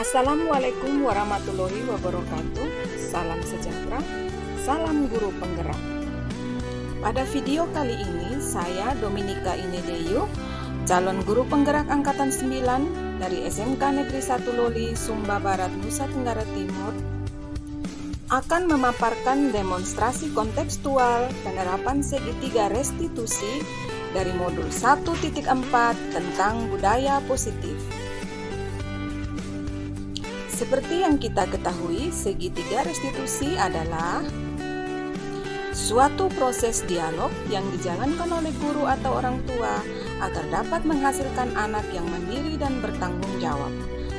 Assalamualaikum warahmatullahi wabarakatuh. Salam sejahtera, salam guru penggerak. Pada video kali ini saya Dominika Inedeyo, calon guru penggerak angkatan 9 dari SMK Negeri 1 Loli, Sumba Barat, Nusa Tenggara Timur, akan memaparkan demonstrasi kontekstual penerapan segitiga restitusi dari modul 1.4 tentang budaya positif. Seperti yang kita ketahui, segitiga restitusi adalah suatu proses dialog yang dijalankan oleh guru atau orang tua agar dapat menghasilkan anak yang mandiri dan bertanggung jawab.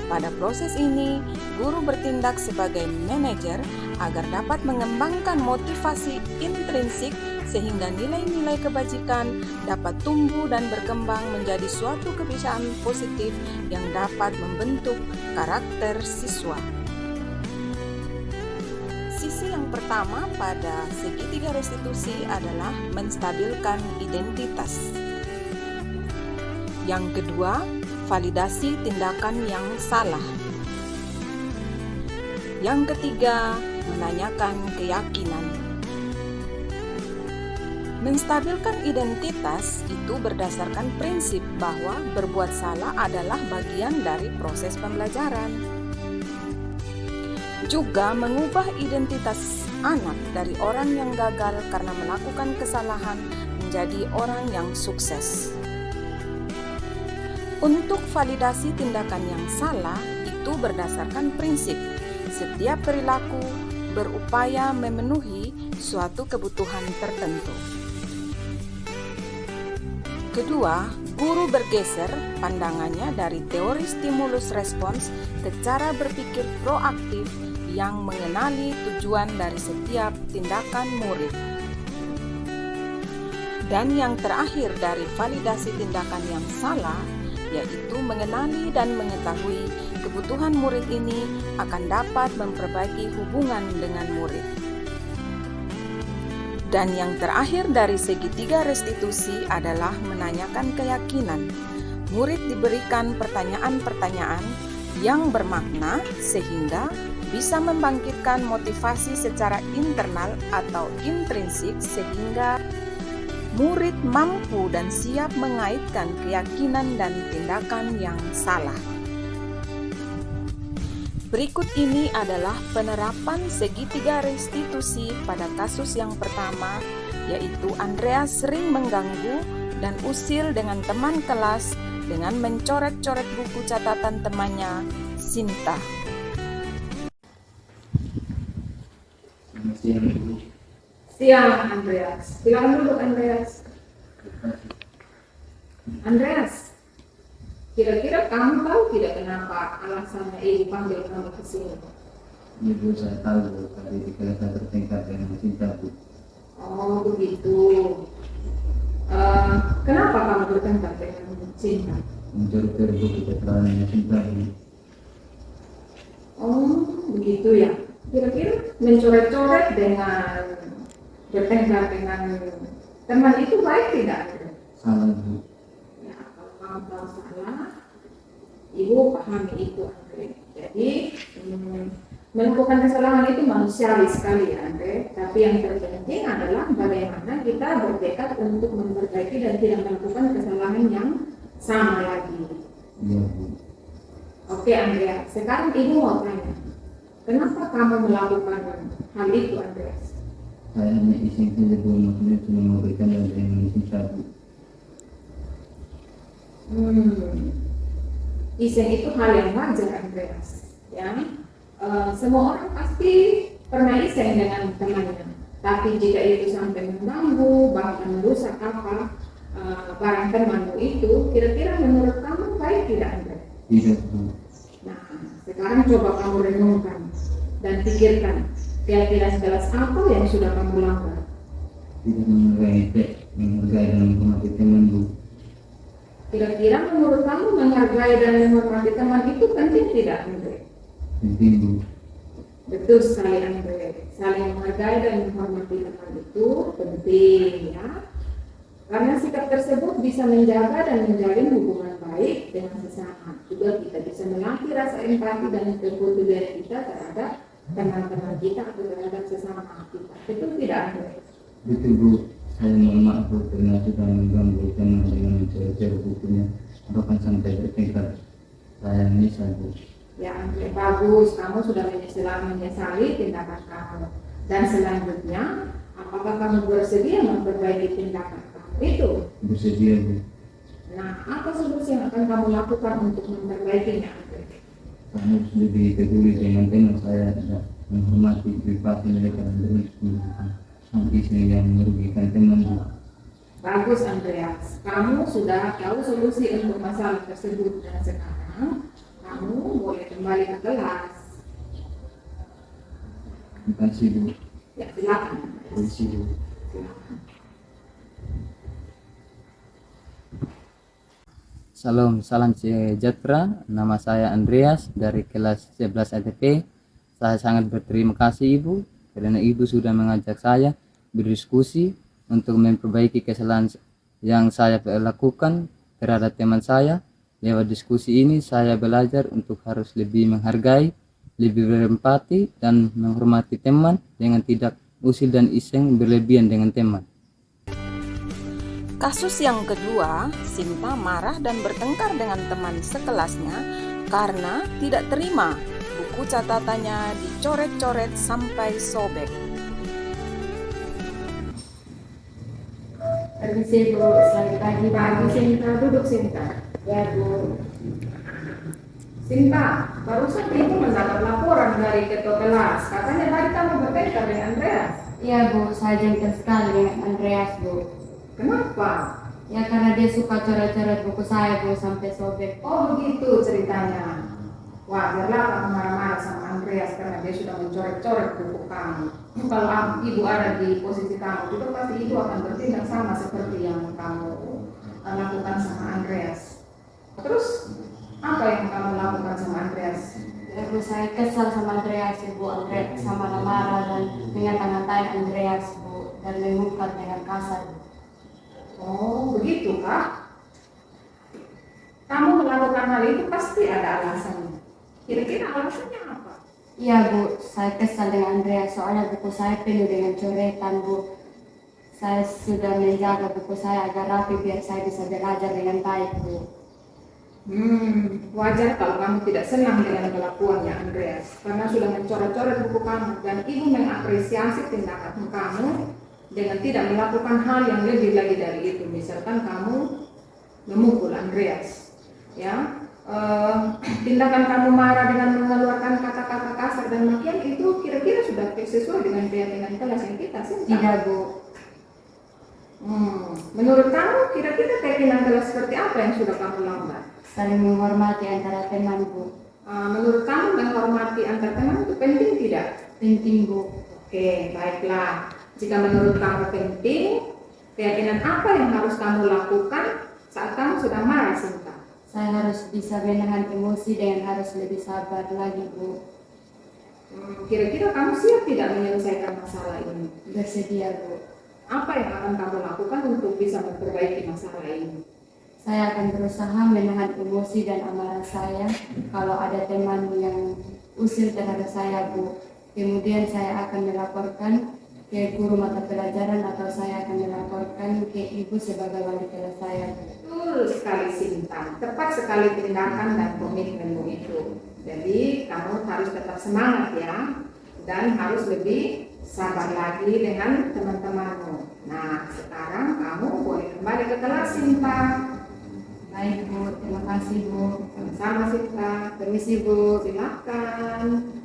Pada proses ini, guru bertindak sebagai manajer agar dapat mengembangkan motivasi intrinsik sehingga nilai-nilai kebajikan dapat tumbuh dan berkembang menjadi suatu kebiasaan positif yang dapat membentuk karakter siswa. Sisi yang pertama pada segitiga restitusi adalah menstabilkan identitas. Yang kedua, validasi tindakan yang salah. Yang ketiga, menanyakan keyakinan. Menstabilkan identitas itu berdasarkan prinsip bahwa berbuat salah adalah bagian dari proses pembelajaran. Juga mengubah identitas anak dari orang yang gagal karena melakukan kesalahan menjadi orang yang sukses. Untuk validasi tindakan yang salah itu berdasarkan prinsip setiap perilaku berupaya memenuhi suatu kebutuhan tertentu. Kedua, guru bergeser pandangannya dari teori stimulus respons ke cara berpikir proaktif yang mengenali tujuan dari setiap tindakan murid. Dan yang terakhir dari validasi tindakan yang salah, yaitu mengenali dan mengetahui kebutuhan murid ini akan dapat memperbaiki hubungan dengan murid. Dan yang terakhir dari segitiga restitusi adalah menanyakan keyakinan. Murid diberikan pertanyaan-pertanyaan yang bermakna sehingga bisa membangkitkan motivasi secara internal atau intrinsik sehingga murid mampu dan siap mengaitkan keyakinan dan tindakan yang salah. Berikut ini adalah penerapan segitiga restitusi pada kasus yang pertama, yaitu Andreas sering mengganggu dan usil dengan teman kelas dengan mencoret-coret buku catatan temannya, Sinta. Siang, Andreas. Silakan duduk, Andreas. Andreas, kira-kira kamu tahu tidak kenapa alasannya ibu panggil kamu ke sini? Ibu, saya tahu tadi di kelas tertingkat dengan Sinta, Bu. Oh, begitu. Kenapa kamu bertengkar dengan Sinta? Mencuri buku catatan Sinta, Bu. Oh, begitu ya. Kira-kira mencoret-coret dengan bertengkar dengan teman itu baik tidak? Salah, Bu. Ya, kalau kamu tahu salah, ibu pahami itu, Andre. Jadi melakukan kesalahan itu manusiawi sekali ya, Andre. Tapi yang terpenting adalah bagaimana kita bertekad untuk memperbaiki dan tidak melakukan kesalahan yang sama lagi. Iya, Bu. Oke, Andrea. Sekarang ibu mau tanya, kenapa kamu melakukan hal itu, Andreas? Saya hanya iseng saja, Bu. Maksudnya cuma memberikan dan dengan Sinta, Bu. Iseng itu hal yang wajar, Andreas. Ya, semua orang pasti pernah iseng dengan temannya. Tapi jika itu sampai mengganggu, bahkan merusak barang temanmu itu, kira-kira menurut kamu baik tidak, Andreas? Tidak, Bu. Nah, sekarang coba kamu renungkan dan pikirkan, kira-kira segala apa yang sudah kamu lakukan. Tidak menghargai dan menghormati teman, Bu. Kira-kira menurut kamu menghargai dan menghormati teman itu penting tidak, Andre? Penting, Bu. Betul sekali, Andre. Saling menghargai dan menghormati teman itu penting, ya. Karena sikap tersebut bisa menjaga dan menjalin hubungan baik dengan sesama. Juga kita bisa melatih rasa empati dan kepedulian kita terhadap teman-teman kita atau terhadap sesama kita. Betul tidak, Andre? Betul Bu, saya mohon maaf Bu karena sudah mengganggu teman dengan mencoba bukunya. Bahkan sampai bertingkat saya menyesal Bu. Ya, Andre, bagus. Kamu sudah menyesali tindakan kamu. Dan selanjutnya, apakah kamu bersedia memperbaiki tindakan kamu itu? Bersedia Bu. Nah, apa solusi yang akan kamu lakukan untuk memperbaikinya, Andre? Saya harus lebih peduli dengan teman saya dan menghormati privasi mereka dan berhenti isu yang merugikan teman Bu. Bagus, Andreas. Kamu sudah tahu solusi untuk masalah tersebut dan sekarang kamu boleh kembali ke kelas. Terima kasih Bu. Ya, silakan. Terima kasih Bu. Silakan. Salam sejahtera. Nama saya Andreas dari kelas 11 ATP. Saya sangat berterima kasih Ibu karena Ibu sudah mengajak saya berdiskusi untuk memperbaiki kesalahan yang saya lakukan terhadap teman saya. Lewat diskusi ini saya belajar untuk harus lebih menghargai, lebih berempati dan menghormati teman dengan tidak usil dan iseng berlebihan dengan teman. Kasus yang kedua, Sinta marah dan bertengkar dengan teman sekelasnya karena tidak terima buku catatannya dicoret-coret sampai sobek. Permisi Bu, selamat pagi Bu. Pagi, Sinta. Duduk, Sinta. Ya Bu. Sinta, barusan Ibu mendapat laporan dari ketua kelas. Katanya tadi kamu bertengkar dengan Andreas. Iya Bu, saya jengkel sekali dengan Andreas Bu. Kenapa? Ya karena dia suka coret-coret buku saya Bu sampai sobek. Oh, begitu ceritanya. Wajarlah kamu marah-marah sama Andreas karena dia sudah mencoret-coret buku kamu. Kalau Ibu ada di posisi kamu, itu pasti Ibu akan bertindak sama seperti yang kamu lakukan sama Andreas. Terus, apa yang kamu lakukan sama Andreas? Ya Bu, saya kesal sama Andreas Bu. Andreas sama marah dan mengata-ngatain Andreas Bu dan mengungkap dengan kasar Bu. Oh, begitu Kak? Kamu melakukan hal itu pasti ada alasannya. Kira-kira alasannya apa? Iya Bu, saya kesal dengan Andreas soalnya buku saya penuh dengan coretan Bu. Saya sudah menjaga buku saya agar rapi biar saya bisa belajar dengan baik Bu. Wajar kalau kamu tidak senang dengan kelakuannya Andreas karena sudah mencoret-coret buku kamu dan Ibu mengapresiasi tindakan kamu dengan tidak melakukan hal yang lebih lagi dari itu. Misalkan kamu memukul Andreas, ya. Tindakan kamu marah dengan mengeluarkan kata-kata kasar dan makian itu kira-kira sudah sesuai dengan keyakinan kelas yang kita sih? Tidak Bu. Menurut kamu kira-kira keyakinan kelas seperti apa yang sudah kamu lakukan? Saling menghormati antara teman Bu. Menurut kamu menghormati antar teman itu penting tidak? Penting Bu. Oke, baiklah. Jika menurut kamu penting, keyakinan apa yang harus kamu lakukan saat kamu sedang marah, Sinta? Saya harus bisa menahan emosi dan harus lebih sabar lagi Bu. Kira-kira kamu siap tidak menyelesaikan masalah ini? Bersedia Bu. Apa yang akan kamu lakukan untuk bisa memperbaiki masalah ini? Saya akan berusaha menahan emosi dan amarah saya kalau ada teman yang usil terhadap saya Bu. Kemudian saya akan melaporkan ke guru mata pelajaran atau saya akan melaporkan ke Ibu sebagai wali kelas saya Bu. Betul sekali Sinta, tepat sekali tindakan dan komitmenmu itu. Jadi kamu harus tetap semangat ya, dan harus lebih sabar lagi dengan teman-temanmu. Nah, sekarang kamu boleh kembali ke kelas Sinta. Baik Bu, terima kasih Bu. Sama-sama Sinta, permisi Bu, silakan.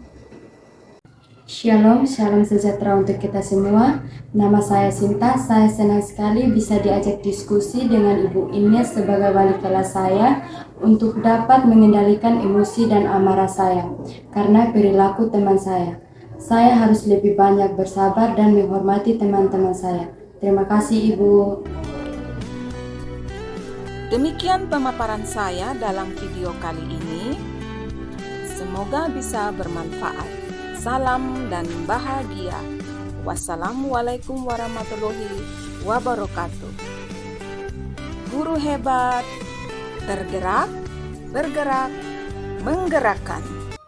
Shalom, salam sejahtera untuk kita semua. Nama saya Sinta, saya senang sekali bisa diajak diskusi dengan Ibu Ines sebagai wali kelas saya untuk dapat mengendalikan emosi dan amarah saya karena perilaku teman saya. Saya harus lebih banyak bersabar dan menghormati teman-teman saya. Terima kasih Ibu. Demikian pemaparan saya dalam video kali ini. Semoga bisa bermanfaat. Salam dan bahagia. Wassalamualaikum warahmatullahi wabarakatuh. guru hebat, tergerak, bergerak, menggerakkan.